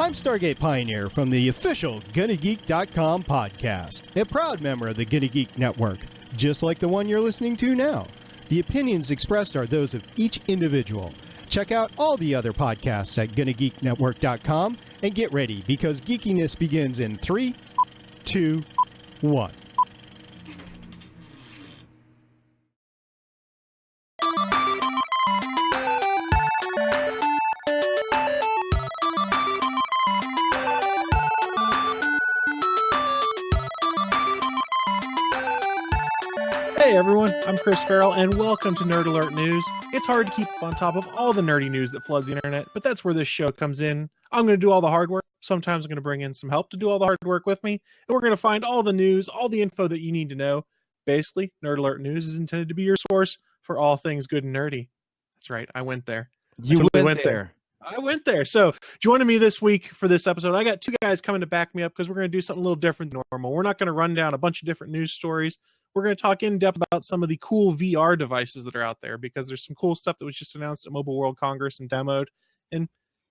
I'm Stargate Pioneer from the official GonnaGeek.com podcast, a proud member of the Gonna Geek Network, just like the one you're listening to now. The opinions expressed are those of each individual. Check out all the other podcasts at GonnaGeekNetwork.com and get ready because geekiness begins in 3, 2, 1. Hey everyone, I'm Chris Farrell, and welcome to Nerd Alert News. It's hard to keep on top of all the nerdy news that floods the internet, but that's where this show comes in. I'm going to do all the hard work. Sometimes I'm going to bring in some help to do all the hard work with me, and we're going to find all the news, all the info that you need to know. Basically, Nerd Alert News is intended to be your source for all things good and nerdy. That's right, I went there. You went there. I went there. So joining me this week for this episode, I got two guys coming to back me up because we're going to do something a little different than normal. We're not going to run down a bunch of different news stories. We're going to talk in depth about some of the cool VR devices that are out there because there's some cool stuff that was just announced at Mobile World Congress and demoed. And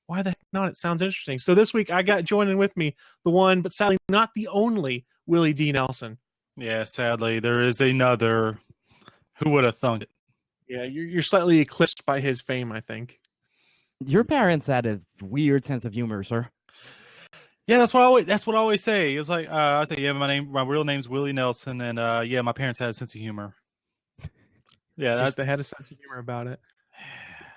why the heck not? It sounds interesting. So this week I got joining with me the one, but sadly not the only, Willie D. Nelson. Yeah, sadly there is another. Who would have thunk it? Yeah, you're slightly eclipsed by his fame, I think. Your parents had a weird sense of humor, sir. Yeah, that's what I always say. It's like I say, yeah, my real name's Willie Nelson, and yeah, my parents had a sense of humor. Yeah, they had a sense of humor about it,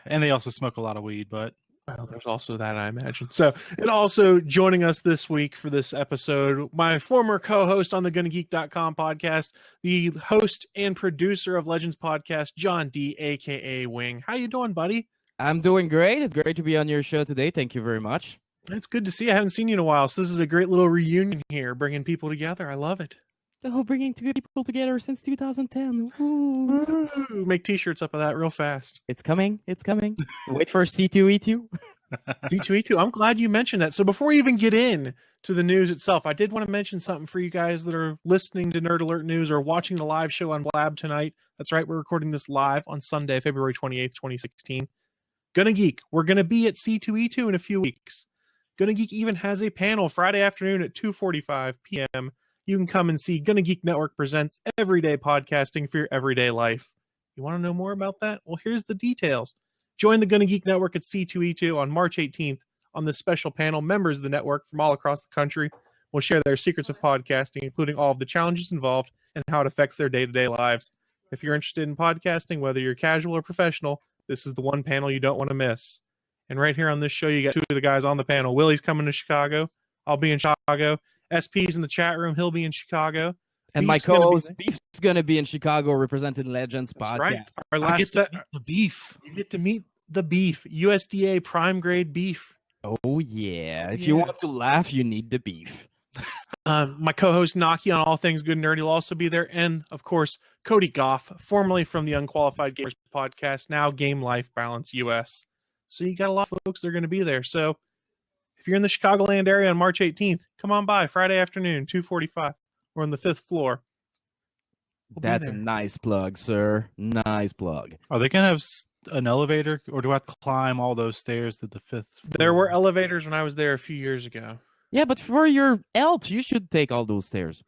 and they also smoke a lot of weed. But well, there's also that, I imagine. So, and also joining us this week for this episode, my former co-host on the GonnaGeek.com podcast, the host and producer of Legends Podcast, John D, aka Wing. How you doing, buddy? I'm doing great. It's great to be on your show today. Thank you very much. It's good to see you. I haven't seen you in a while, so this is a great little reunion here, bringing people together. I love it. Oh, bringing two people together since 2010. Ooh. Ooh, make t-shirts up of that real fast. It's coming. It's coming. Wait for C2E2. C2E2. I'm glad you mentioned that. So before we even get in to the news itself, I did want to mention something for you guys that are listening to Nerd Alert News or watching the live show on Blab tonight. That's right. We're recording this live on Sunday, February 28th, 2016. Gonna Geek. We're going to be at C2E2 in a few weeks. Gonna Geek even has a panel Friday afternoon at 2:45 p.m. You can come and see Gonna Geek Network presents everyday podcasting for your everyday life. You want to know more about that? Well, here's the details. Join the Gonna Geek Network at C2E2 on March 18th. On this special panel, members of the network from all across the country will share their secrets of podcasting, including all of the challenges involved and how it affects their day-to-day lives. If you're interested in podcasting, whether you're casual or professional, this is the one panel you don't want to miss. And right here on this show, you got two of the guys on the panel. Willie's coming to Chicago. I'll be in Chicago. SP's in the chat room. He'll be in Chicago. And my co-host Beef's going to be in Chicago representing Legends Podcast. Right. Our last set. The beef. You get to meet the beef. USDA prime grade beef. Oh, yeah. If you want to laugh, you need the beef. My co-host Naki on All Things Good and Nerdy will also be there. And, of course, Cody Goff, formerly from the Unqualified Gamers Podcast, now Game Life Balance US. So you got a lot of folks that are going to be there. So if you're in the Chicagoland area on March 18th, come on by Friday afternoon, 2:45. We're on the 5th floor. That's a nice plug, sir. Nice plug. are they gonna have an elevator, or do I have to climb all those stairs to the 5th floor? There were elevators when I was there a few years ago. Yeah, but for your health, you should take all those stairs.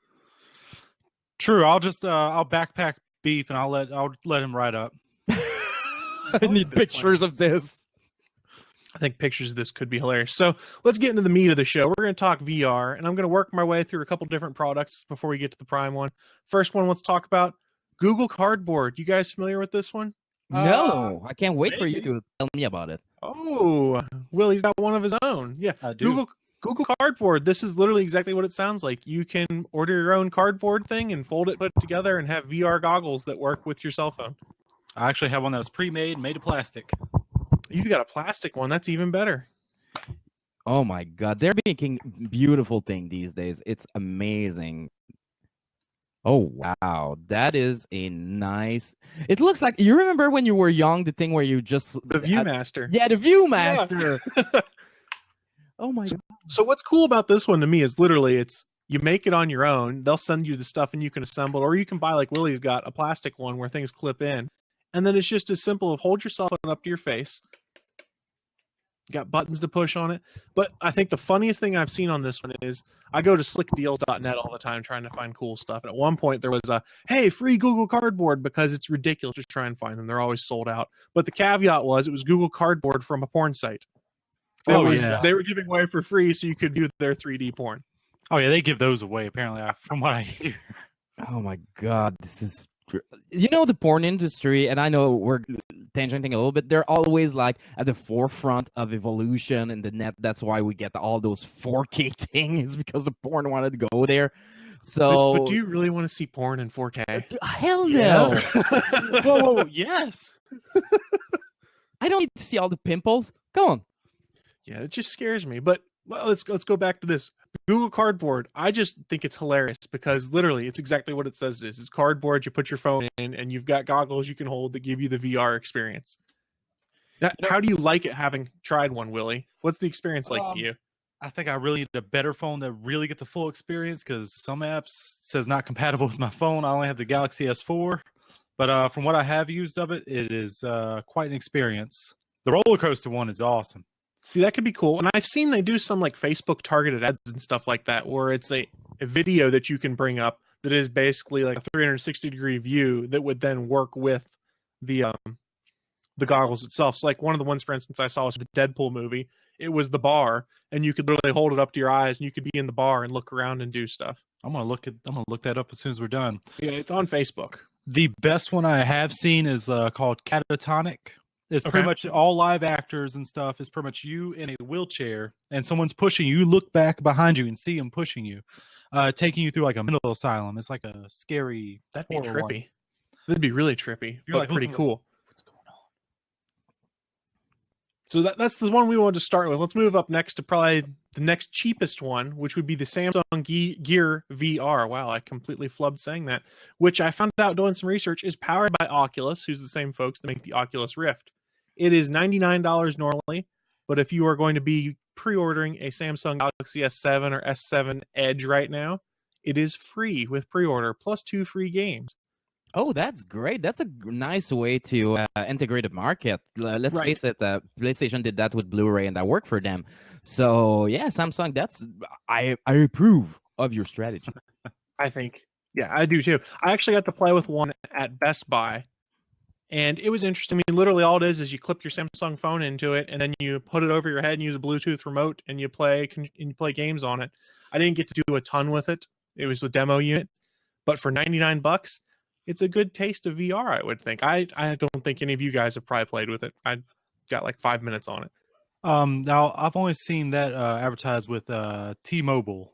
True. I'll just I'll backpack Beef, and I'll let him ride up. I need pictures of this. I think pictures of this could be hilarious. So let's get into the meat of the show. We're going to talk VR, and I'm going to work my way through a couple different products before we get to the prime one. First one, let's talk about Google Cardboard. You guys familiar with this one? No, I can't wait for you to tell me about it. Oh, Willie's got one of his own. Yeah, I do. Google Cardboard. This is literally exactly what it sounds like. You can order your own cardboard thing and fold it, put it together, and have VR goggles that work with your cell phone. I actually have one that was pre-made, made of plastic. You got a plastic one. That's even better. Oh my God, they're making beautiful thing these days. It's amazing. Oh wow, that is a nice. It looks like you remember when you were young, the thing where you just the ViewMaster. Yeah, the ViewMaster. Yeah. Oh my God. So what's cool about this one to me is literally it's you make it on your own. They'll send you the stuff and you can assemble it, or you can buy like Willie's got a plastic one where things clip in. And then it's just as simple of hold your cell phone up to your face, got buttons to push on it. But I think the funniest thing I've seen on this one is I go to slickdeals.net all the time trying to find cool stuff. And at one point there was a, hey, free Google Cardboard, because it's ridiculous to try and find them. They're always sold out. But the caveat was it was Google Cardboard from a porn site. They were giving away for free so you could view their 3D porn. Oh yeah, they give those away apparently, from what I hear. Oh my God, this is. You know, the porn industry, and I know we're tangenting a little bit, they're always like at the forefront of evolution in the net. That's why we get all those 4K things, because the porn wanted to go there. So, but do you really want to see porn in 4K? Hell no. Whoa, yes. I don't need to see all the pimples. Go on. Yeah, it just scares me. But let's go back to this. Google Cardboard, I just think it's hilarious because literally it's exactly what it says it is. It's cardboard, you put your phone in, and you've got goggles you can hold that give you the VR experience. How do you like it having tried one, Willie? What's the experience like to you? I think I really need a better phone to really get the full experience, because some apps says not compatible with my phone. I only have the Galaxy S4. But from what I have used of it, it is quite an experience. The roller coaster one is awesome. See, that could be cool. And I've seen they do some like Facebook targeted ads and stuff like that, where it's a video that you can bring up that is basically like a 360-degree view that would then work with the goggles itself. So like one of the ones, for instance, I saw was the Deadpool movie. It was the bar, and you could literally hold it up to your eyes, and you could be in the bar and look around and do stuff. I'm gonna look that up as soon as we're done. Yeah, it's on Facebook. The best one I have seen is called Catatonic. It's pretty much all live actors and stuff. It's pretty much you in a wheelchair and someone's pushing you. You look back behind you and see them pushing you, taking you through like a mental asylum. It's like a scary. That'd be trippy. That'd be really trippy. But like, pretty cool. What's going on? So that's the one we wanted to start with. Let's move up next to probably the next cheapest one, which would be the Samsung Gear VR. Wow, I completely flubbed saying that. Which I found out doing some research is powered by Oculus, who's the same folks that make the Oculus Rift. It is $99 normally, but if you are going to be pre-ordering a Samsung Galaxy S7 or S7 Edge right now, it is free with pre-order, plus 2 free games. Oh, that's great. That's a nice way to integrate a market. Let's face it, PlayStation did that with Blu-ray, and that worked for them. So, yeah, Samsung, I approve of your strategy. I think, yeah, I do too. I actually got to play with one at Best Buy. And it was interesting. I mean, literally all it is you clip your Samsung phone into it, and then you put it over your head and use a Bluetooth remote, and you play games on it. I didn't get to do a ton with it. It was a demo unit, but for $99, it's a good taste of VR. I would think. I don't think any of you guys have probably played with it. I got like 5 minutes on it. Now I've only seen that advertised with T-Mobile.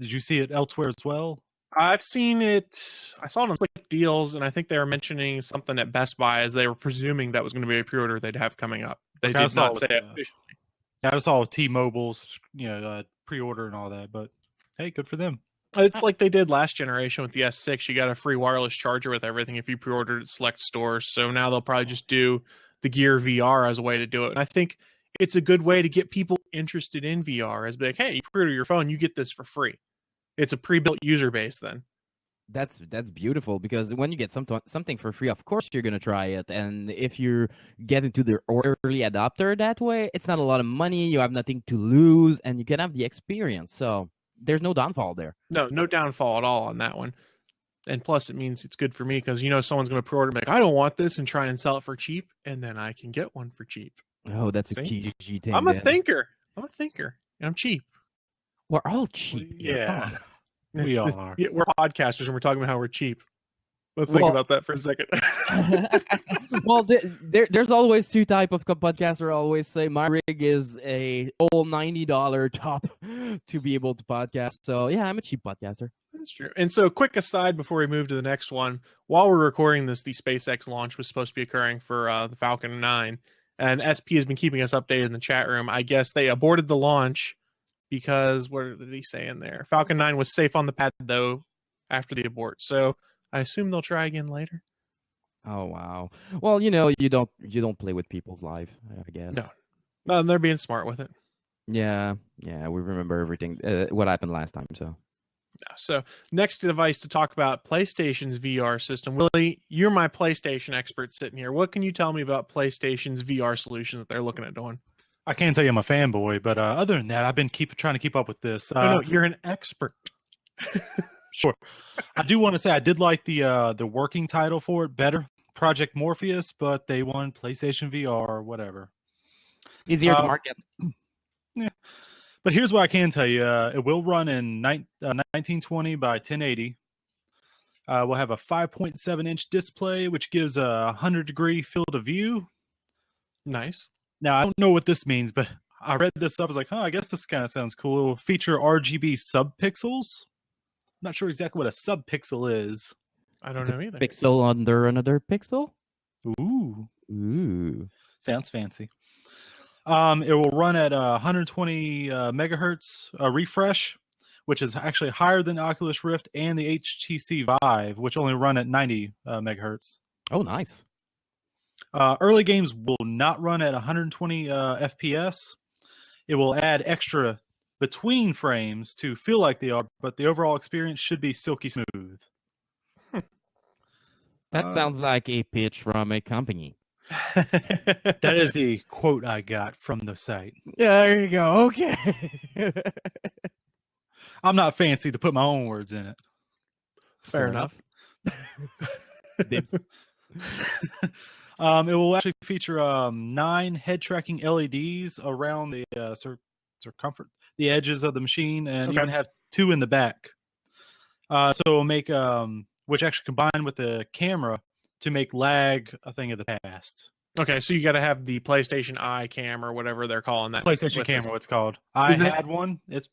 Did you see it elsewhere as well? I've seen it. I saw it on Slick Deals, and I think they were mentioning something at Best Buy as they were presuming that was going to be a pre-order they'd have coming up. They did not say it officially. Yeah, I saw T-Mobile's pre-order and all that, but hey, good for them. It's like they did last generation with the S6. You got a free wireless charger with everything if you pre-ordered at select stores. So now they'll probably just do the Gear VR as a way to do it. And I think it's a good way to get people interested in VR as be like, hey, you pre-order your phone, you get this for free. It's a pre-built user base then. That's beautiful, because when you get something for free, of course you're going to try it. And if you get into the early adopter that way, it's not a lot of money. You have nothing to lose, and you can have the experience. So there's no downfall there. No downfall at all on that one. And plus, it means it's good for me because someone's going to pre-order like, I don't want this, and try and sell it for cheap, and then I can get one for cheap. Oh, that's a key thing. I'm a thinker. And I'm cheap. We're all cheap. Yeah. We all are. Yeah, we're podcasters, and we're talking about how we're cheap. Let's think about that for a second. Well, there's always two type of podcaster. I always say my rig is a whole $90 top to be able to podcast. So yeah, I'm a cheap podcaster. That's true. And so, quick aside before we move to the next one, while we're recording this, the SpaceX launch was supposed to be occurring for the Falcon 9, and SP has been keeping us updated in the chat room. I guess they aborted the launch because, what did he say in there? Falcon 9 was safe on the pad, though, after the abort. So I assume they'll try again later. Oh, wow. Well, you don't play with people's life, I guess. No, they're being smart with it. Yeah, we remember everything, what happened last time, so. So next device to talk about, PlayStation's VR system. Willie, you're my PlayStation expert sitting here. What can you tell me about PlayStation's VR solution that they're looking at doing? I can't tell you I'm a fanboy, but other than that, I've been trying to keep up with this. No, you're an expert. Sure. I do want to say I did like the working title for it better, Project Morpheus, but they won PlayStation VR or whatever. Easier to market. Yeah. But here's what I can tell you. It will run in 1920 by 1080. We'll have a 5.7-inch display, which gives a 100-degree field of view. Nice. Now, I don't know what this means, but I read this up. I was like, I guess this kind of sounds cool. It will feature RGB subpixels. I'm not sure exactly what a subpixel is. I don't know either. Pixel under another pixel? Ooh. Sounds fancy. It will run at 120 megahertz refresh, which is actually higher than the Oculus Rift and the HTC Vive, which only run at 90 megahertz. Oh, nice. Early games will not run at 120 FPS. It will add extra between frames to feel like they are, but the overall experience should be silky smooth. That sounds like a pitch from a company. That is the quote I got from the site. Yeah, there you go. Okay. I'm not fancy to put my own words in it. Fair enough. It will actually feature 9 head tracking LEDs around the circumference, the edges of the machine, and even have 2 in the back. So it'll make which actually combine with the camera to make lag a thing of the past. Okay, so you got to have the PlayStation Eye cam or whatever they're calling that. PlayStation camera, what's called. I had one. It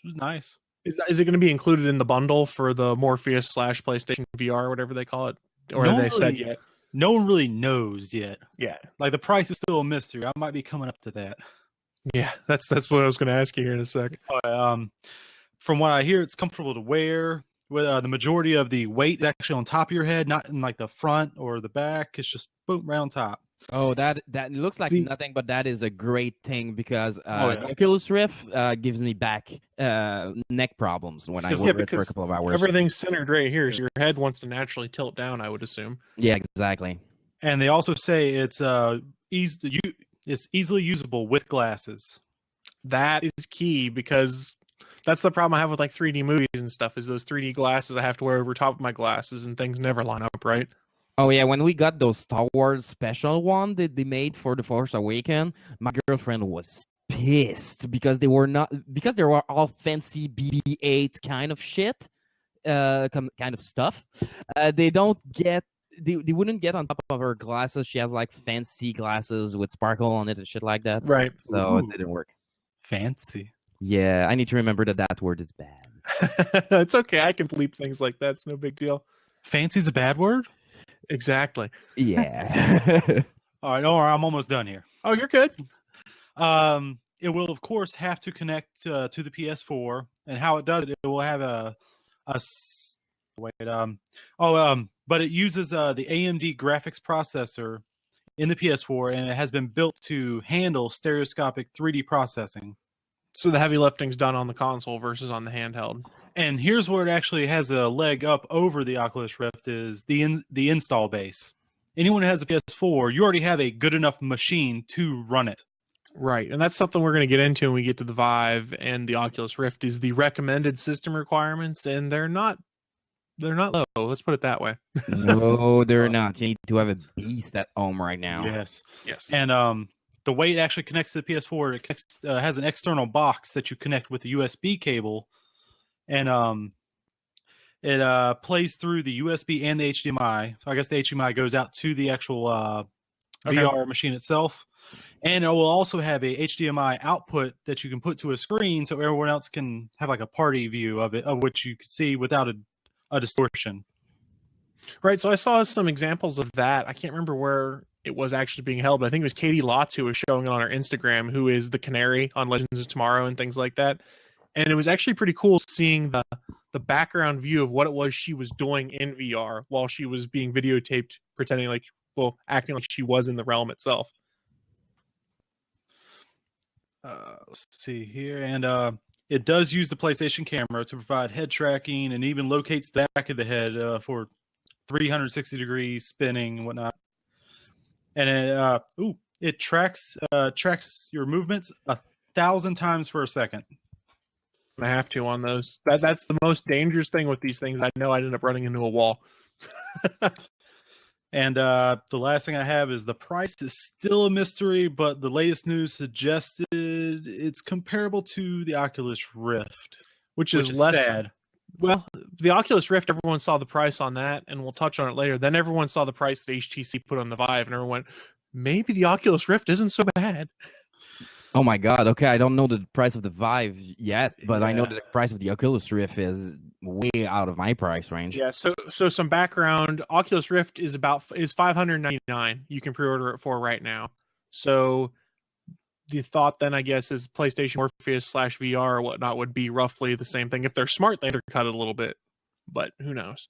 was nice. Is it going to be included in the bundle for the Morpheus / PlayStation VR, whatever they call it? Or have they said yet? No one really knows yet. Yeah. Like the price is still a mystery. I might be coming up to that. Yeah, that's what I was going to ask you here in a sec. From what I hear, it's comfortable to wear. With the majority of the weight is actually on top of your head, not in like the front or the back. It's just boom, right on top. Oh, that looks like nothing, but that is a great thing because the Oculus Rift gives me back neck problems when I wear it for a couple of hours. Everything's centered right here, so your head wants to naturally tilt down, I would assume. Yeah, exactly. And they also say it's easily usable with glasses. That is key because that's the problem I have with like 3D movies and stuff is those 3D glasses I have to wear over top of my glasses and things never line up right. Oh yeah, when we got those Star Wars special one that they made for The Force Awakens, my girlfriend was pissed because they were all fancy BB-8 kind of shit, kind of stuff. They wouldn't get on top of her glasses. She has like fancy glasses with sparkle on it and shit like that. Right. So it didn't work. Fancy. Yeah, I need to remember that word is bad. It's okay. I can bleep things like that. It's no big deal. Fancy's a bad word? Exactly. Yeah. All right, I'm almost done here. Oh, you're good. It will, of course, have to connect to the PS4, and how it does it, it will have but it uses the AMD graphics processor in the PS4, and it has been built to handle stereoscopic 3D processing. So the heavy lifting's done on the console versus on the handheld. And here's where it actually has a leg up over the Oculus Rift is the install base. Anyone who has a PS4, you already have a good enough machine to run it. Right, and that's something we're going to get into when we get to the Vive and the Oculus Rift is the recommended system requirements, and they're not low. Let's put it that way. No, they're not. You need to have a beast at home right now. Yes. And the way it actually connects to the PS4, it has an external box that you connect with the USB cable, and it plays through the USB and the HDMI. So I guess the HDMI goes out to the actual VR machine itself, and it will also have a HDMI output that you can put to a screen, so everyone else can have like a party view of it, of which you can see without a distortion. Right. So I saw some examples of that. I can't remember where it was actually being held, but I think it was Katie Lotz who was showing it on her Instagram, who is the Canary on Legends of Tomorrow and things like that. And it was actually pretty cool seeing the background view of what it was she was doing in VR while she was being videotaped, pretending like, acting like she was in the realm itself. Let's see here. And it does use the PlayStation camera to provide head tracking and even locates the back of the head for 360-degree spinning and whatnot. And It tracks your movements 1,000 times per second. I have to on those. That's the most dangerous thing with these things. I know I'd end up running into a wall. And the last thing I have is the price is still a mystery, but the latest news suggested it's comparable to the Oculus Rift, which is less sad. Well, the Oculus Rift, everyone saw the price on that, and we'll touch on it later. Then everyone saw the price that HTC put on the Vive, and everyone went, maybe the Oculus Rift isn't so bad. Oh my God. Okay, I don't know the price of the Vive yet, but I know that the price of the Oculus Rift is way out of my price range. Yeah, so some background. Oculus Rift is $599. You can pre-order it for right now. So the thought then, I guess, is PlayStation Morpheus / VR or whatnot would be roughly the same thing. If they're smart, they undercut it a little bit, but who knows?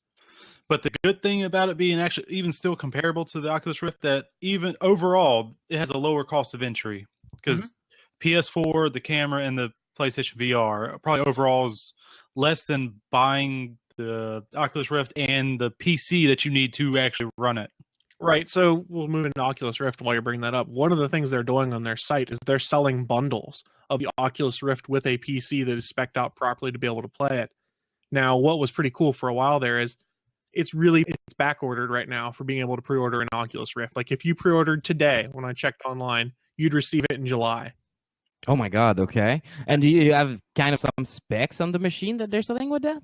But the good thing about it being actually even still comparable to the Oculus Rift, that even overall, it has a lower cost of entry because PS4, the camera, and the PlayStation VR probably overall is less than buying the Oculus Rift and the PC that you need to actually run it. Right, so we'll move into Oculus Rift while you're bringing that up. One of the things they're doing on their site is they're selling bundles of the Oculus Rift with a PC that is spec'd out properly to be able to play it. Now, what was pretty cool for a while there is it's back ordered right now for being able to pre-order an Oculus Rift. Like if you pre-ordered today, when I checked online, you'd receive it in July. Oh my God, okay. And do you have kind of some specs on the machine that they're selling with that?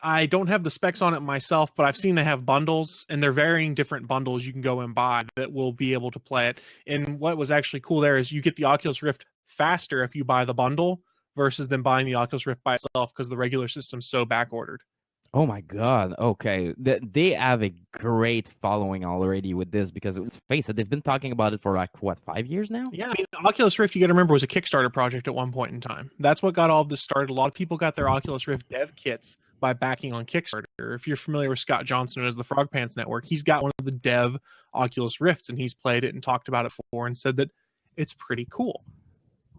I don't have the specs on it myself, but I've seen they have bundles, and they're varying different bundles you can go and buy that will be able to play it. And what was actually cool there is you get the Oculus Rift faster if you buy the bundle versus than buying the Oculus Rift by itself because the regular system's so back-ordered. Oh my God. Okay. They have a great following already with this because let's face it, they've been talking about it for like, what, 5 years now? Yeah. I mean, Oculus Rift, you got to remember, was a Kickstarter project at one point in time. That's what got all of this started. A lot of people got their Oculus Rift dev kits by backing on Kickstarter. If you're familiar with Scott Johnson as the Frog Pants Network, he's got one of the dev Oculus Rifts, and he's played it and talked about it before and said that it's pretty cool.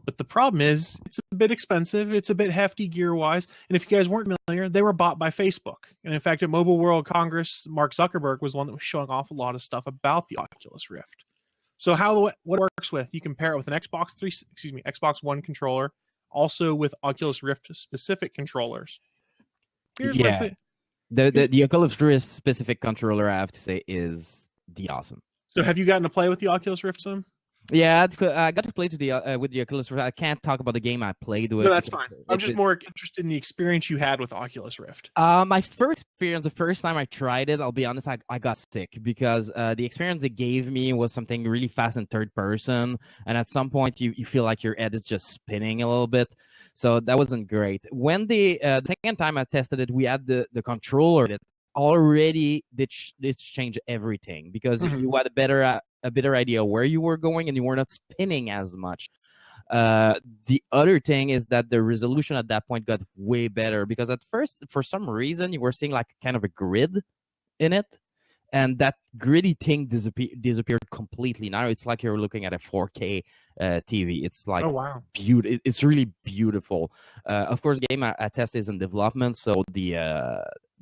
But the problem is, it's a bit expensive. It's a bit hefty gear-wise. And if you guys weren't familiar, they were bought by Facebook. And in fact, at Mobile World Congress, Mark Zuckerberg was one that was showing off a lot of stuff about the Oculus Rift. So what it works with, you compare it with an Xbox One controller, also with Oculus Rift specific controllers. Here's the Oculus Rift specific controller, I have to say, is the awesome. So have you gotten to play with the Oculus Rift some? Yeah, I got to play with the Oculus Rift. I can't talk about the game I played with. No, that's fine. I'm just more interested in the experience you had with Oculus Rift. My first experience, the first time I tried it, I'll be honest, I got sick because the experience it gave me was something really fast in third person, and at some point you feel like your head is just spinning a little bit. So that wasn't great. When the second time I tested it, we had the controller that already did change everything because you had a better idea where you were going and you were not spinning as much. The other thing is that the resolution at that point got way better because at first, for some reason, you were seeing like kind of a grid in it, and that gritty thing disappeared completely. Now it's like you're looking at a 4K TV. It's like, oh wow, it's really beautiful. Of course, the game I test is in development, so the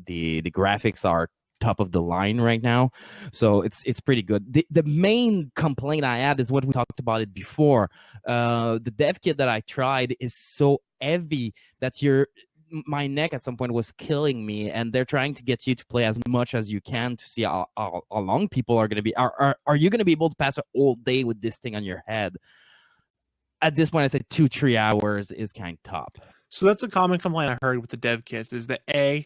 graphics are top of the line right now, so it's pretty good. The main complaint I had is what we talked about it before. The dev kit that I tried is so heavy that my neck at some point was killing me, and they're trying to get you to play as much as you can to see how long people are going to be. Are you going to be able to pass a whole day with this thing on your head? At this point, I say 2-3 hours is kind of top. So that's a common complaint I heard with the dev kits is that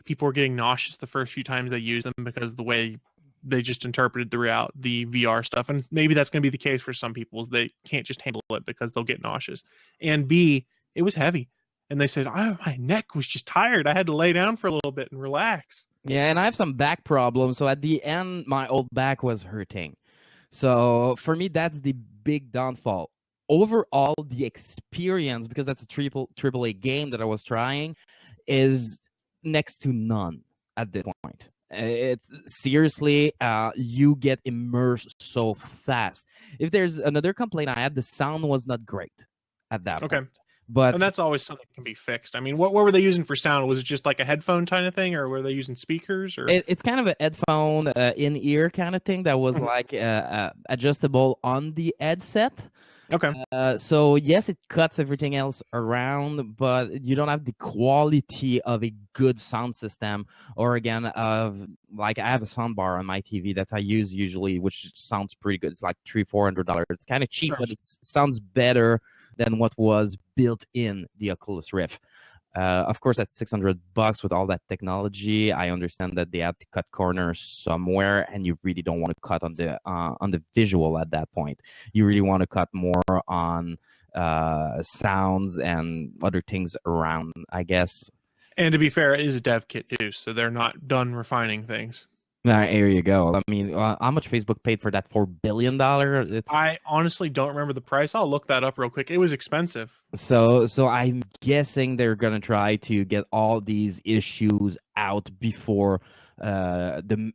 people were getting nauseous the first few times they used them because of the way they just interpreted throughout the VR stuff. And maybe that's going to be the case for some people. They can't just handle it because they'll get nauseous. And B, it was heavy. And they said, my neck was just tired. I had to lay down for a little bit and relax. Yeah, and I have some back problems. So at the end, my old back was hurting. So for me, that's the big downfall. Overall, the experience, because that's a AAA game that I was trying, is next to none at this point. It's seriously, you get immersed so fast. If there's another complaint I had, the sound was not great at that point. But And that's always something that can be fixed. I mean, what were they using for sound? Was it just like a headphone kind of thing, or were they using speakers? Or it's kind of a headphone in-ear kind of thing that was Mhm. like adjustable on the headset. Okay. So yes, it cuts everything else around, but you don't have the quality of a good sound system. Or again, of like I have a soundbar on my TV that I use usually, which sounds pretty good. It's like $300-400. It's kind of cheap, Sure. but it sounds better than what was built in the Oculus Rift. Of course, at $600 with all that technology, I understand that they have to cut corners somewhere, and you really don't want to cut on the visual at that point. You really want to cut more on sounds and other things around, I guess. And to be fair, it is a dev kit too, so they're not done refining things. There you go. I mean, how much Facebook paid for that $4 billion? I honestly don't remember the price. I'll look that up real quick. It was expensive. So I'm guessing they're gonna try to get all these issues out before I'm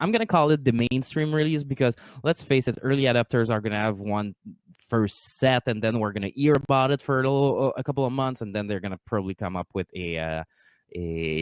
gonna call it the mainstream release, because let's face it, early adopters are gonna have one first set, and then we're gonna hear about it for a couple of months, and then they're gonna probably come up with a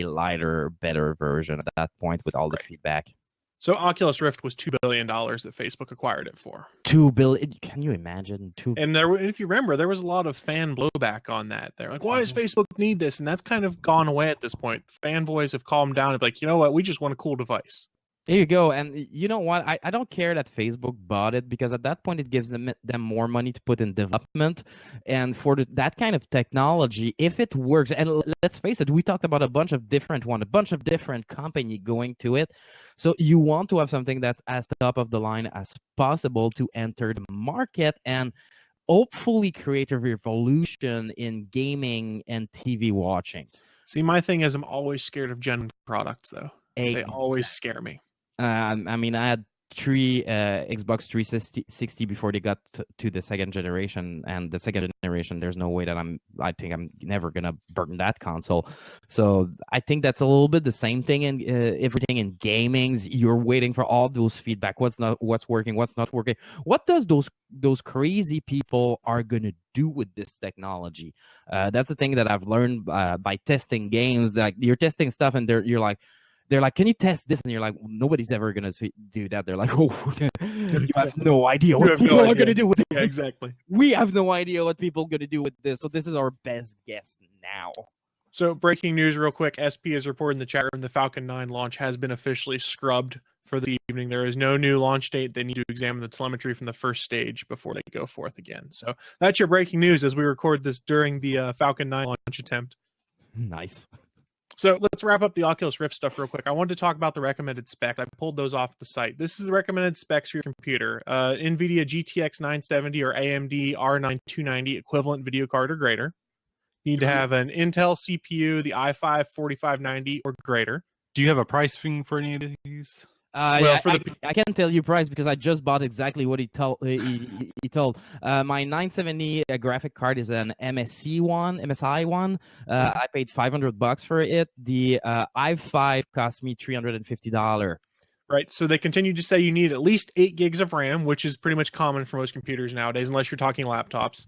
lighter, better version at that point with all the feedback. So Oculus Rift was $2 billion that Facebook acquired it for. $2 billion. Can you imagine? And if you remember, there was a lot of fan blowback on that. They're like, why does Facebook need this? And that's kind of gone away at this point. Fanboys have calmed down and be like, you know what? We just want a cool device. There you go. And you know what? I don't care that Facebook bought it, because at that point it gives them more money to put in development. And for that kind of technology, if it works, and let's face it, we talked about a bunch of different company going to it. So you want to have something that's as top of the line as possible to enter the market and hopefully create a revolution in gaming and TV watching. See, my thing is I'm always scared of Gen products, though. They always scare me. I mean, I had 3 Xbox 360 before they got to the second generation, and the second generation, there's no way that I think I'm never gonna burn that console. So I think that's a little bit the same thing in everything in gaming. You're waiting for all those feedback. What's working, what's not working. What does those crazy people are gonna do with this technology? That's the thing that I've learned by testing games. Like, you're testing stuff, and they're like, can you test this? And you're like, nobody's ever going to do that. They're like, oh, you have no idea what people are going to do with this. Yeah, exactly. We have no idea what people are going to do with this. So this is our best guess now. So breaking news real quick. SP has reported in the chat room the Falcon 9 launch has been officially scrubbed for the evening. There is no new launch date. They need to examine the telemetry from the first stage before they go forth again. So that's your breaking news as we record this during the Falcon 9 launch attempt. Nice. So let's wrap up the Oculus Rift stuff real quick. I wanted to talk about the recommended specs. I pulled those off the site. This is the recommended specs for your computer. NVIDIA GTX 970 or AMD R9 290 equivalent video card or greater. You need to have an Intel CPU, the i5 4590 or greater. Do you have a pricing for any of these? I can't tell you price because I just bought exactly what he told. He told. My 970 graphic card is an MSI one. I paid $500 for it. The i5 cost me $350. Right. So they continue to say you need at least 8 gigs of RAM, which is pretty much common for most computers nowadays, unless you're talking laptops.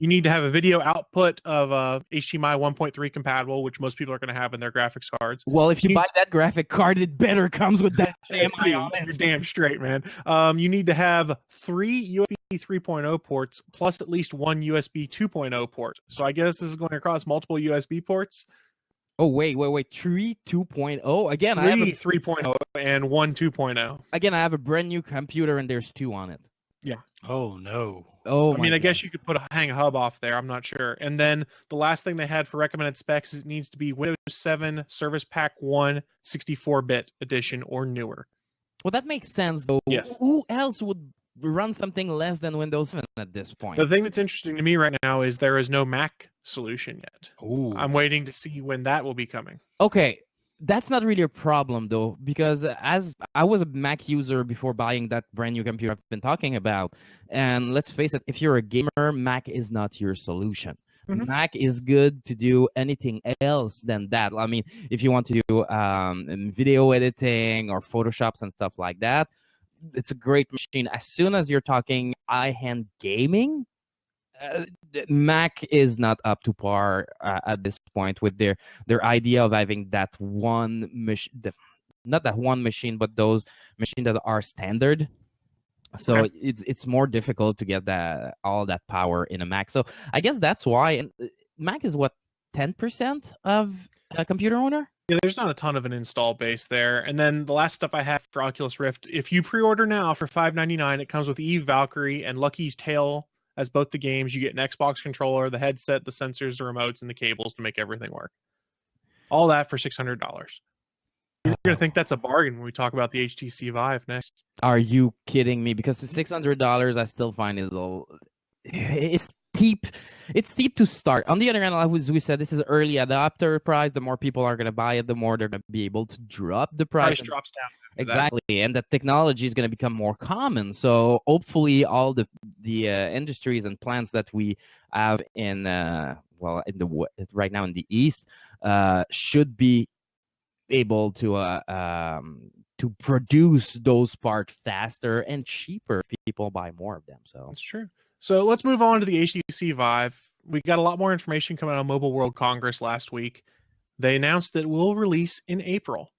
You need to have a video output of HDMI 1.3 compatible, which most people are going to have in their graphics cards. Well, if you buy that graphic card, it better comes with that HDMI on it. You're damn straight, man. You need to have 3 USB 3.0 ports plus at least 1 USB 2.0 port. So I guess this is going across multiple USB ports. Oh, wait. 3 2.0? Again, 3 I have 3.0 and 1 2.0. Again, I have a brand new computer and there's 2 on it. Yeah. Oh, no. Oh, I mean, I guess you could hang a hub off there. I'm not sure. And then the last thing they had for recommended specs is it needs to be Windows 7 Service Pack 1 64-bit edition or newer. Well, that makes sense, though. Yes. Who else would run something less than Windows 7 at this point? The thing that's interesting to me right now is there is no Mac solution yet. Ooh. I'm waiting to see when that will be coming. Okay. That's not really a problem, though, because as I was a Mac user before buying that brand new computer I've been talking about, and let's face it, if you're a gamer, Mac is not your solution. Mm-hmm. Mac is good to do anything else than that. I mean, if you want to do video editing or Photoshops and stuff like that, it's a great machine. As soon as you're talking high-end gaming, Mac is not up to par at this point with their idea of having that one machine, not that one machine, but those machines that are standard. So it's more difficult to get all that power in a Mac. So I guess that's why. And Mac is what, 10% of a computer owner? Yeah, there's not a ton of an install base there. And then the last stuff I have for Oculus Rift, if you pre-order now for $5.99, it comes with Eve Valkyrie and Lucky's Tale as both the games. You get an Xbox controller, the headset, the sensors, the remotes, and the cables to make everything work. All that for $600. You're going to think that's a bargain when we talk about the HTC Vive next. Are you kidding me? Because the $600 I still find is steep. It's steep to start. On the other hand, as we said, this is early adopter price. The more people are going to buy it, the more they're going to be able to drop the price. Price drops down. Exactly, and that technology is going to become more common. So hopefully, all the industries and plants that we have in right now in the East should be able to produce those parts faster and cheaper if people buy more of them. So that's true. So let's move on to the HTC Vive. We got a lot more information coming out of Mobile World Congress last week. They announced that it will release in April.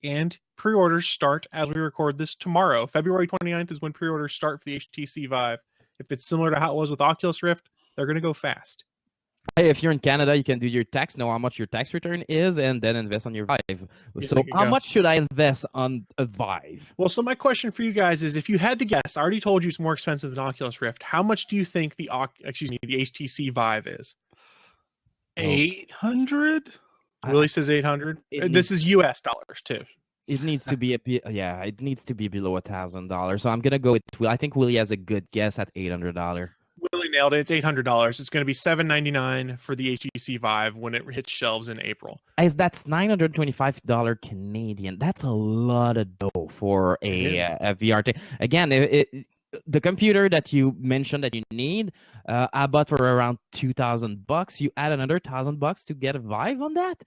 And pre-orders start as we record this tomorrow. February 29th is when pre-orders start for the HTC Vive. If it's similar to how it was with Oculus Rift, they're going to go fast. Hey, if you're in Canada, you can do your tax, know how much your tax return is, and then invest on your Vive. Yeah, so how much should I invest on a Vive? Well, so my question for you guys is, if you had to guess, I already told you it's more expensive than Oculus Rift. How much do you think the HTC Vive is? 800? Willie says 800. This is US dollars too. It needs to be it needs to be below $1,000. So I'm gonna go with. I think Willie has a good guess at $800. Willie nailed it. It's $800. It's going to be $799 for the HTC Vive when it hits shelves in April. As that's $925 Canadian. That's a lot of dough for a VR thing. Again, the computer that you mentioned that you need, I bought for around $2,000. You add another $1,000 to get a Vive on that.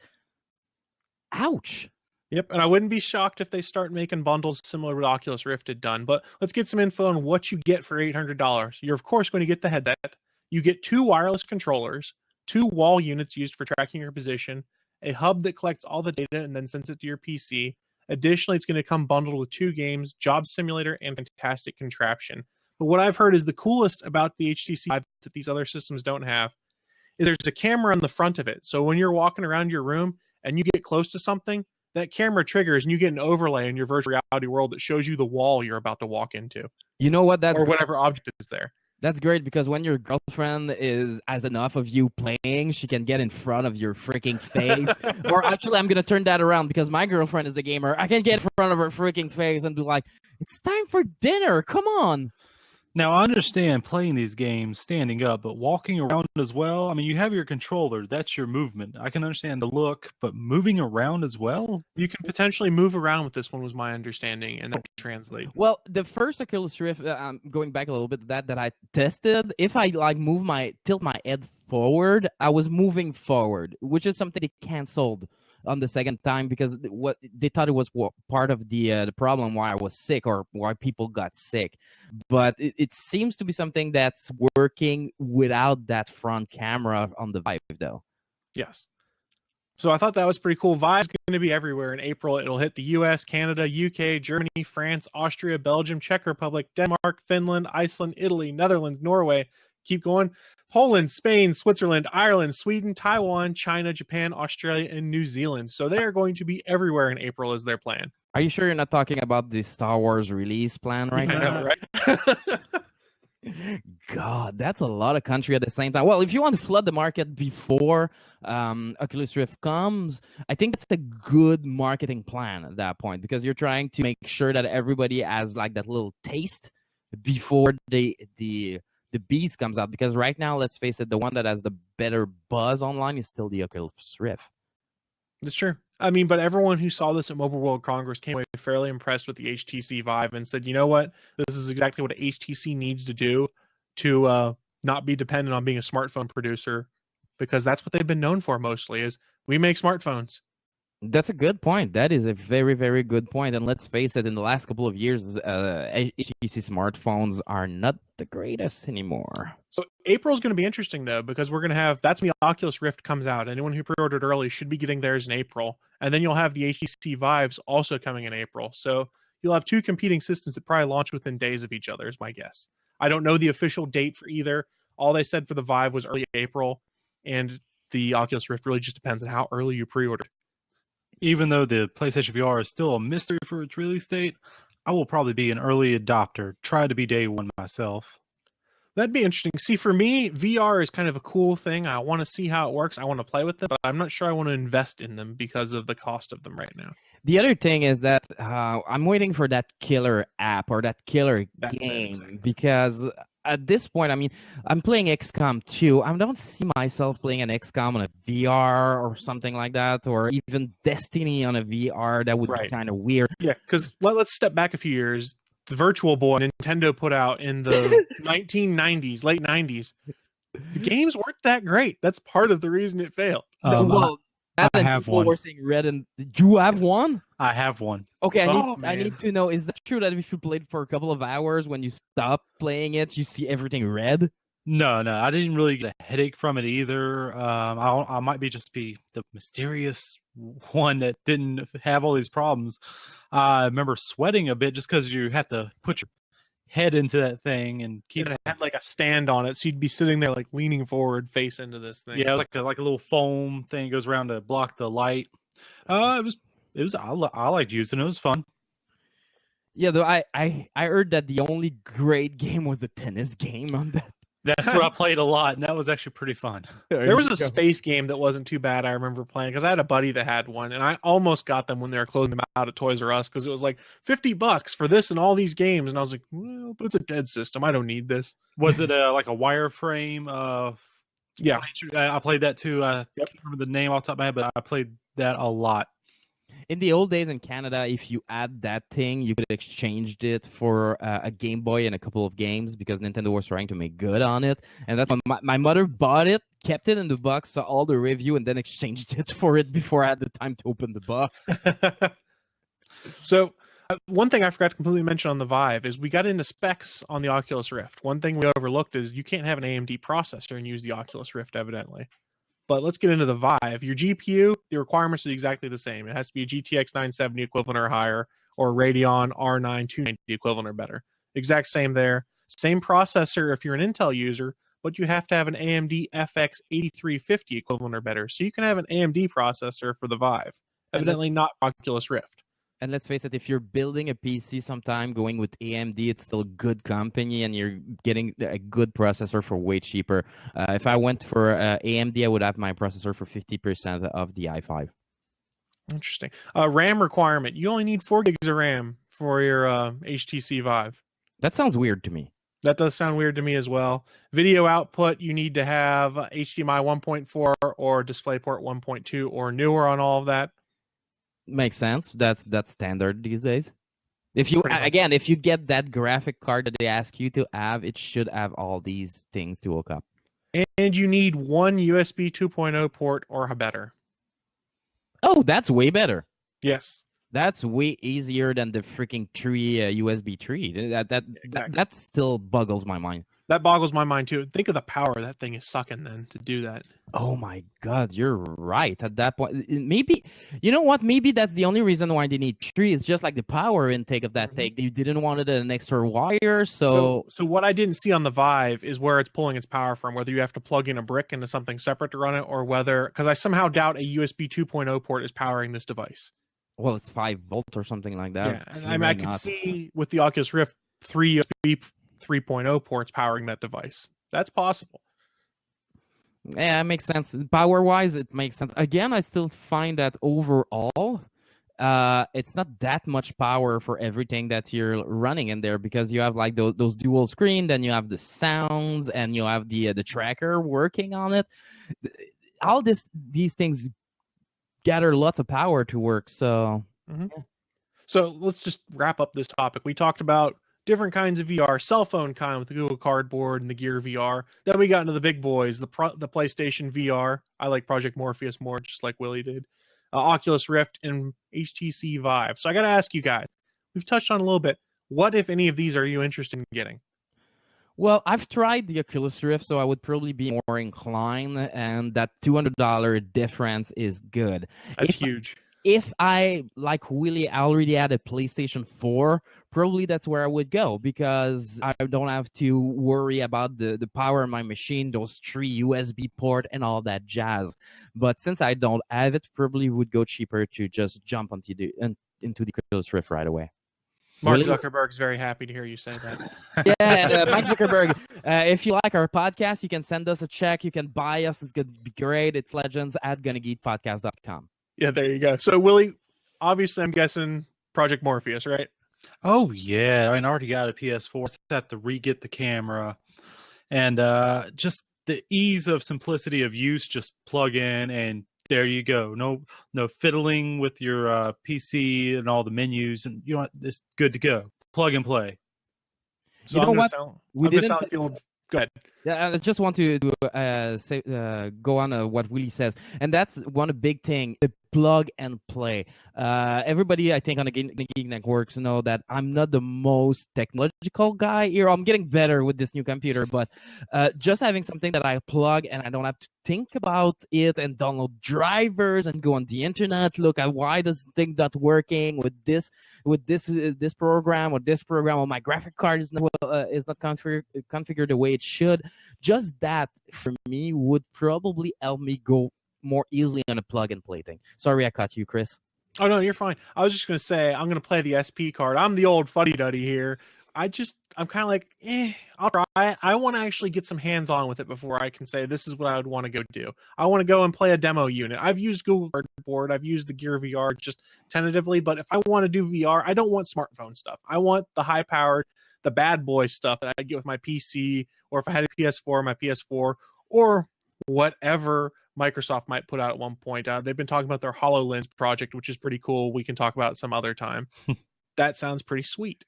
Ouch. Yep, and I wouldn't be shocked if they start making bundles similar to what Oculus Rift had done. But let's get some info on what you get for $800. You're, of course, going to get the headset. You get 2 wireless controllers, 2 wall units used for tracking your position, a hub that collects all the data and then sends it to your PC. Additionally, it's going to come bundled with 2 games, Job Simulator and Fantastic Contraption. But what I've heard is the coolest about the HTC Vive that these other systems don't have is there's a camera on the front of it. So when you're walking around your room and you get close to something, that camera triggers and you get an overlay in your virtual reality world that shows you the wall you're about to walk into. You know what? That's or whatever object is there. That's great because when your girlfriend has enough of you playing, she can get in front of your freaking face. Or actually, I'm going to turn that around because my girlfriend is a gamer. I can get in front of her freaking face and be like, it's time for dinner. Come on. Now, I understand playing these games standing up, but walking around as well. I mean, you have your controller. That's your movement. I can understand the look, but moving around as well? You can potentially move around with this one was my understanding, and that translate. Well, the first Oculus Rift, going back a little bit, that I tested, if I tilt my head forward, I was moving forward, which is something they canceled on the second time because what they thought it was part of the problem why I was sick or why people got sick. But it seems to be something that's working without that front camera on the Vive, though. Yes. So I thought that was pretty cool. Vive's going to be everywhere in April. It'll hit the US, Canada, UK, Germany, France, Austria, Belgium, Czech Republic, Denmark, Finland, Iceland, Italy, Netherlands, Norway. Keep going. Poland, Spain, Switzerland, Ireland, Sweden, Taiwan, China, Japan, Australia, and New Zealand. So they are going to be everywhere in April is their plan. Are you sure you're not talking about the Star Wars release plan right now? I know, right? God, that's a lot of country at the same time. Well, if you want to flood the market before Oculus Rift comes, I think it's a good marketing plan at that point because you're trying to make sure that everybody has like that little taste before the beast comes out. Because right now, let's face it, the one that has the better buzz online is still the Oculus Rift. That's true. I mean, but everyone who saw this at Mobile World Congress came away fairly impressed with the HTC Vive and said, you know what? This is exactly what HTC needs to do to not be dependent on being a smartphone producer, because that's what they've been known for mostly is we make smartphones. That's a good point. That is a very, very good point. And let's face it, in the last couple of years, HTC smartphones are not the greatest anymore. So April's going to be interesting, though, because we're going to have, that's when the Oculus Rift comes out. Anyone who pre-ordered early should be getting theirs in April. And then you'll have the HTC Vives also coming in April. So you'll have two competing systems that probably launch within days of each other, is my guess. I don't know the official date for either. All they said for the Vive was early April, and the Oculus Rift really just depends on how early you pre-ordered. Even though the PlayStation VR is still a mystery for its release date, I will probably be an early adopter. Try to be day one myself. That'd be interesting. See, for me, VR is kind of a cool thing. I want to see how it works. I want to play with them, but I'm not sure I want to invest in them because of the cost of them right now. The other thing is that I'm waiting for that killer app or that killer game because at this point, I mean, I'm playing XCOM 2. I don't see myself playing an XCOM on a VR or something like that, or even Destiny on a VR. That would be kind of weird. Yeah, because let's step back a few years. The Virtual Boy Nintendo put out in the 1990s, late 90s, the games weren't that great. That's part of the reason it failed. I have one. Were saying red and do you have one? I have one. Okay, I need to know, is that true that if you played for a couple of hours, when you stop playing it, you see everything red? No, I didn't really get a headache from it either. I might just be the mysterious one that didn't have all these problems. I remember sweating a bit just because you have to put your head into that thing and keep it. Had like a stand on it, so you'd be sitting there like leaning forward, face into this thing. Yeah, like a little foam thing goes around to block the light. It was. I liked using it. It was fun. Yeah, though I heard that the only great game was the tennis game on that. That's what I played a lot, and that was actually pretty fun. There was a space game that wasn't too bad. I remember playing because I had a buddy that had one, and I almost got them when they were closing them out at Toys R Us because it was like $50 for this and all these games, and I was like, well, but it's a dead system. I don't need this. Was it like a wireframe? Yeah, I played that too. I can't remember the name off the top of my head, but I played that a lot. In the old days in Canada, if you had that thing, you could exchange it for a Game Boy and a couple of games because Nintendo was trying to make good on it. And that's when my mother bought it, kept it in the box, saw all the review, and then exchanged it for it before I had the time to open the box. So one thing I forgot to completely mention on the Vive is we got into specs on the Oculus Rift. One thing we overlooked is you can't have an AMD processor and use the Oculus Rift, evidently. But let's get into the Vive. Your GPU, the requirements are exactly the same. It has to be a GTX 970 equivalent or higher, or Radeon R9 290 equivalent or better. Exact same there. Same processor if you're an Intel user, but you have to have an AMD FX 8350 equivalent or better. So you can have an AMD processor for the Vive. Evidently not Oculus Rift. And let's face it, if you're building a PC sometime going with AMD, it's still a good company and you're getting a good processor for way cheaper. If I went for AMD, I would have my processor for 50% of the i5. Interesting. RAM requirement. You only need 4 gigs of RAM for your HTC Vive. That sounds weird to me. That does sound weird to me as well. Video output, you need to have HDMI 1.4 or DisplayPort 1.2 or newer on all of that. Makes sense. That's standard these days. If you if you get that graphic card that they ask you to have, it should have all these things to hook up. And you need one USB 2.0 port or better. Oh, that's way better. Yes. That's way easier than the freaking USB 3. That still boggles my mind. That boggles my mind too. Think of the power that thing is sucking then to do that. Oh my God, you're right. At that point, maybe, you know what? Maybe that's the only reason why they need 3. It's just like the power intake of that thing. You didn't want it an extra wire, so what I didn't see on the Vive is where it's pulling its power from, whether you have to plug in a brick into something separate to run it, or whether, because I somehow doubt a USB 2.0 port is powering this device. Well, it's 5 volt or something like that. Yeah, and I mean, I could see with the Oculus Rift 3 USB 3.0 ports powering that device. That's possible. Yeah, it makes sense. Power-wise, it makes sense. Again, I still find that overall, it's not that much power for everything that you're running in there because you have like those dual screen, then you have the sounds, and you have the tracker working on it. All these things gather lots of power to work. So, So let's just wrap up this topic. We talked about different kinds of VR, cell phone kind with the Google Cardboard and the Gear VR. Then we got into the big boys, the PlayStation VR. I like Project Morpheus more, just like Willie did. Oculus Rift, and HTC Vive. So I got to ask you guys, we've touched on a little bit. What, if any of these, are you interested in getting? Well, I've tried the Oculus Rift, so I would probably be more inclined, and that $200 difference is good. That's huge. If I, like Willie, I already had a PlayStation 4, probably that's where I would go, because I don't have to worry about the power of my machine, those 3 USB port and all that jazz. But since I don't have it, probably would go cheaper to just jump into the Oculus Rift right away. Mark Willie? Zuckerberg's very happy to hear you say that. Yeah, Mike Zuckerberg, if you like our podcast, you can send us a check. You can buy us. It's going to be great. It's legends@gonnageekpodcast.com. Yeah, there you go. So, Willie, obviously, I'm guessing Project Morpheus, right? Oh yeah, I already got a PS4. Just have to re-get the camera, and just the ease of simplicity of use. Just plug in, and there you go. No fiddling with your PC and all the menus, and you know it's good to go. Plug and play. So You know what? We didn't. Go ahead. Yeah, I just want to go on what Willie says, and that's one big thing: the plug and play. Everybody, I think, on the Geek Networks know that I'm not the most technological guy here. I'm getting better with this new computer, but just having something that I plug and I don't have to think about it and download drivers and go on the internet, look at why does thing not working with this program or this program, or my graphic card is not configured the way it should. Just that for me would probably help me go more easily on a plug and play thing. Sorry I cut you, Chris. Oh no, you're fine. I was just gonna say I'm gonna play the SP card. I'm the old fuddy-duddy here. I'm kind of like, I'll try. I want to actually get some hands-on with it before I can say this is what I would want to go do. I want to go and play a demo unit. I've used Google Cardboard. I've used the Gear VR just tentatively, but if I want to do VR, I don't want smartphone stuff. I want the high-powered, the bad boy stuff that I get with my PC, or if I had a PS4, my PS4, or whatever Microsoft might put out at one point. They've been talking about their HoloLens project, which is pretty cool. We can talk about it some other time. That sounds pretty sweet.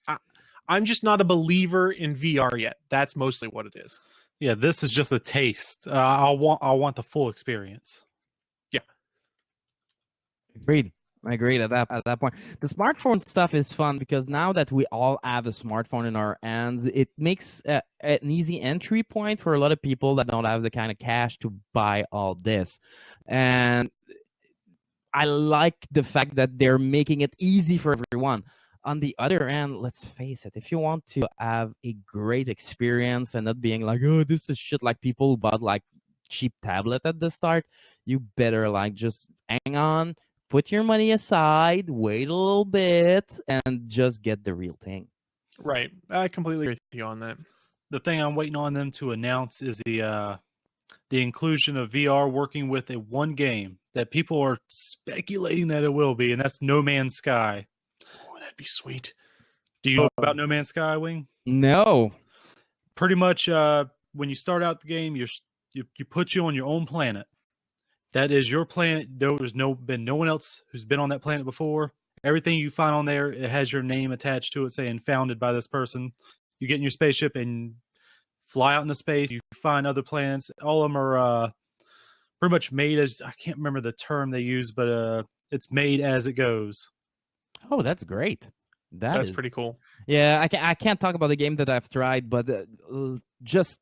I'm just not a believer in VR yet. That's mostly what it is. Yeah, this is just a taste. I want the full experience. Yeah. Agreed. I agree at that point. The smartphone stuff is fun because now that we all have a smartphone in our hands, it makes an easy entry point for a lot of people that don't have the kind of cash to buy all this. And I like the fact that they're making it easy for everyone. On the other hand, let's face it, if you want to have a great experience and not being like, oh, this is shit, like people who bought like cheap tablet at the start, you better like just hang on, put your money aside, wait a little bit, and just get the real thing. Right. I completely agree with you on that. The thing I'm waiting on them to announce is the inclusion of VR working with a one game that people are speculating that it will be, and that's No Man's Sky. Oh, that'd be sweet. Do you know about No Man's Sky, Wing? No. Pretty much when you start out the game, you put you on your own planet. That is your planet. There's been no one else who's been on that planet before. Everything you find on there, it has your name attached to it, saying founded by this person. You get in your spaceship and fly out into space. You find other planets. All of them are pretty much made as, I can't remember the term they use, but it's made as it goes. Oh, that's great. That's pretty cool. Yeah, I can't talk about the game that I've tried, but just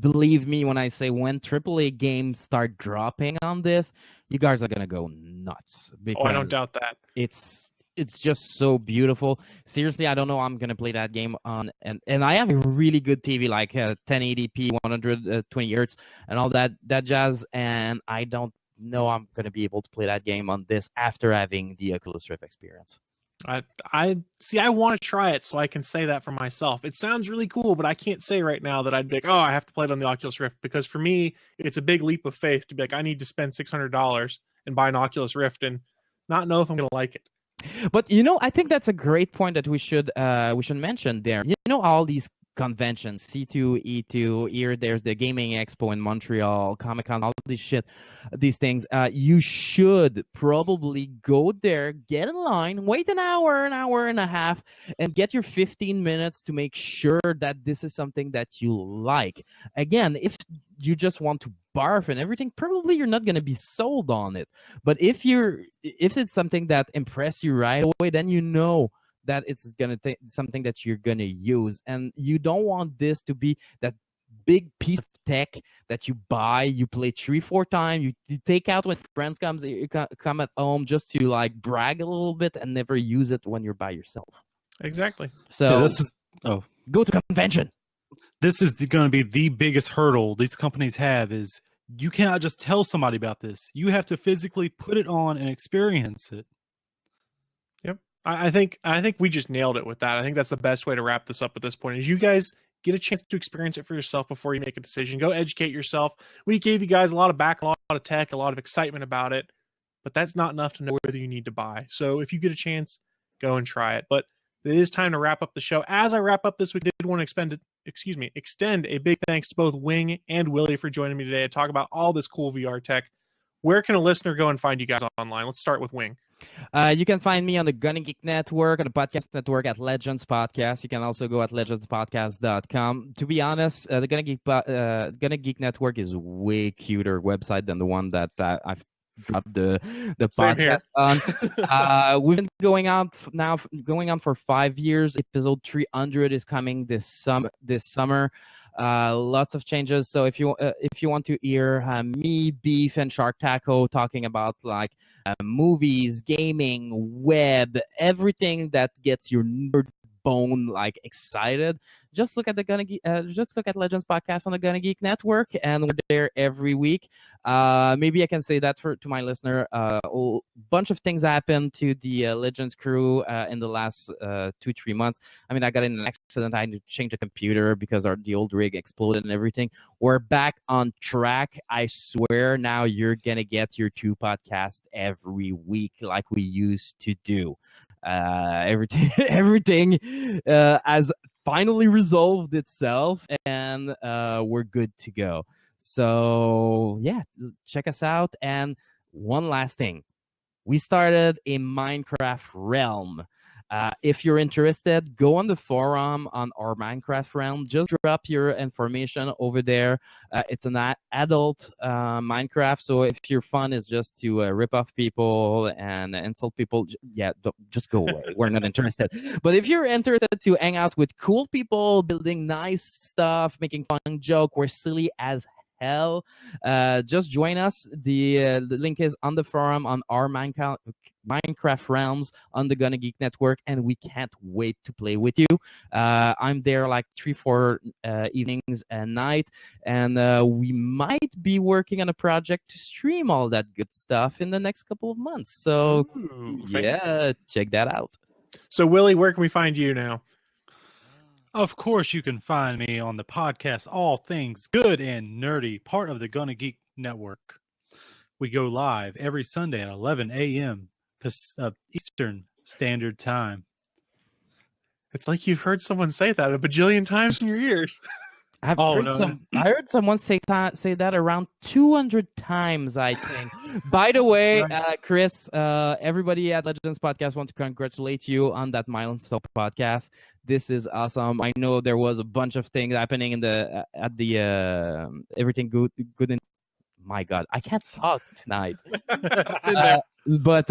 believe me when I say when AAA games start dropping on this, you guys are gonna go nuts. Oh, I don't doubt that. It's just so beautiful. Seriously, I don't know I'm gonna play that game on, and I have a really good TV, like 1080p, 120 hertz, and all that jazz, and I don't know I'm gonna be able to play that game on this after having the Oculus Rift experience. I see. I want to try it so I can say that for myself. It sounds really cool, but I can't say right now that I'd be like, oh, I have to play it on the Oculus Rift, because for me, it's a big leap of faith to be like, I need to spend $600 and buy an Oculus Rift and not know if I'm going to like it. But I think that's a great point that we should mention there. All these convention, C2E2. Here, there's the Gaming Expo in Montreal, Comic-Con, all these things. You should probably go there, get in line, wait an hour and a half, and get your 15 minutes to make sure that this is something that you like. Again, if you just want to barf and everything, probably you're not going to be sold on it. But if it's something that impressed you right away, then you know that it's going to something that you're going to use. And you don't want this to be that big piece of tech that you buy, you play 3-4 times, you take out when friends come at home just to like brag a little bit and never use it when you're by yourself. Exactly. So go to convention. This is going to be the biggest hurdle these companies have, is you cannot just tell somebody about this. You have to physically put it on and experience it. Yep. I think we just nailed it with that. I think that's the best way to wrap this up at this point, is you guys get a chance to experience it for yourself before you make a decision. Go educate yourself. We gave you guys a lot of back, a lot of tech, a lot of excitement about it, but that's not enough to know whether you need to buy. So if you get a chance, go and try it. But it is time to wrap up the show. As I wrap up this, we did want to extend a big thanks to both Wing and Willie for joining me today to talk about all this cool VR tech. Where can a listener go and find you guys online? Let's start with Wing. You can find me on the Gunny Geek Network, on the podcast network at Legends Podcast. You can also go at legendspodcast.com. To be honest, the Gunny Geek Network is a way cuter website than the one that I've dropped the podcast on. We've been going on for 5 years. Episode 300 is coming this summer. Lots of changes. So if you want to hear me, Beef, and Shark Taco talking about like movies, gaming, web, everything that gets your nerd bone like excited, just look at Legends Podcast on the Gunny Geek Network, and we're there every week. Maybe I can say that to my listener. A bunch of things happened to the Legends crew in the last 2-3 months. I mean, I got in an accident. I had to change the computer because the old rig exploded and everything. We're back on track. I swear now you're gonna get your 2 podcasts every week like we used to do. Everything has finally resolved itself, and we're good to go. So yeah, check us out. And one last thing, we started a Minecraft realm. If you're interested, go on the forum on our Minecraft realm. Just drop your information over there. It's an adult Minecraft, so if your fun is just to rip off people and insult people, just go away. We're not interested. But if you're interested to hang out with cool people, building nice stuff, making fun joke, we're silly as hell, just join us. The link is on the forum on our Minecraft realms on the Gunny Geek Network, and we can't wait to play with you. I'm there like 3-4 evenings a night, and we might be working on a project to stream all that good stuff in the next couple of months. So check that out. So Willie, where can we find you now? Of course, you can find me on the podcast All Things Good and Nerdy, part of the Gunny Geek Network. We go live every Sunday at 11 a.m. Eastern Standard Time. It's like you've heard someone say that a bajillion times in your ears. I heard someone say that around 200 times, I think. By the way, Chris, everybody at Legends Podcast wants to congratulate you on that milestone podcast. This is awesome. I know there was a bunch of things happening in everything good in. My God, I can't talk tonight. But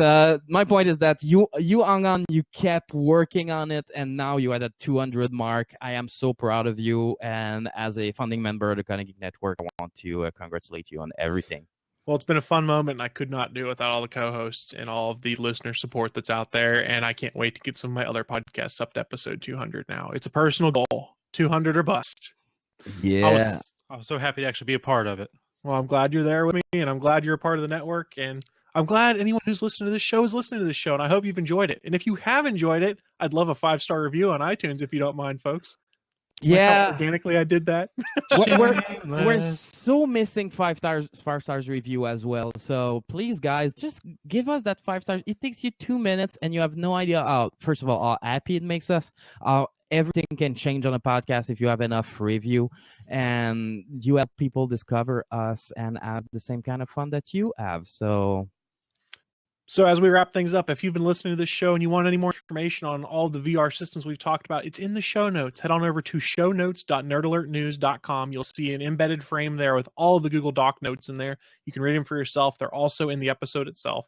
my point is that you hung on, you kept working on it, and now you're at a 200 mark. I am so proud of you, and as a founding member of the Gunny Geek Network, I want to congratulate you on everything. Well, it's been a fun moment, and I could not do it without all the co-hosts and all of the listener support that's out there, and I can't wait to get some of my other podcasts up to episode 200 now. It's a personal goal, 200 or bust. Yeah. I was so happy to actually be a part of it. Well, I'm glad you're there with me, and I'm glad you're a part of the network, and I'm glad anyone who's listening to this show is listening to this show, and I hope you've enjoyed it. And if you have enjoyed it, I'd love a 5-star review on iTunes if you don't mind, folks. Yeah. Organically, I did that. we're so missing 5 stars review as well. So please, guys, just give us that 5 stars. It takes you 2 minutes, and you have no idea. First of all, how happy it makes us. everything can change on a podcast if you have enough review, and you help people discover us and have the same kind of fun that you have. So as we wrap things up, if you've been listening to this show and you want any more information on all the VR systems we've talked about, it's in the show notes. Head on over to shownotes.nerdalertnews.com. You'll see an embedded frame there with all of the Google Doc notes in there. You can read them for yourself. They're also in the episode itself.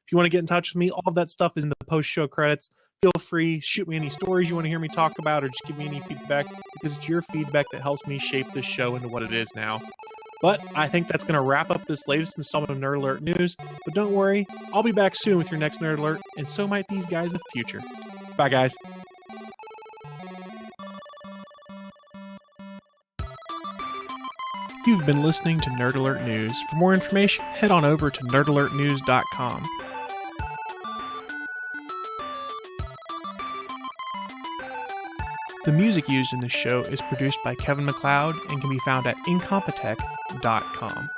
If you want to get in touch with me, all of that stuff is in the post-show credits. Feel free, shoot me any stories you want to hear me talk about, or just give me any feedback, because it's your feedback that helps me shape this show into what it is now. But I think that's going to wrap up this latest installment of Nerd Alert News. But don't worry, I'll be back soon with your next Nerd Alert, and so might these guys of the future. Bye, guys. You've been listening to Nerd Alert News. For more information, head on over to nerdalertnews.com. The music used in this show is produced by Kevin MacLeod and can be found at incompetech.com.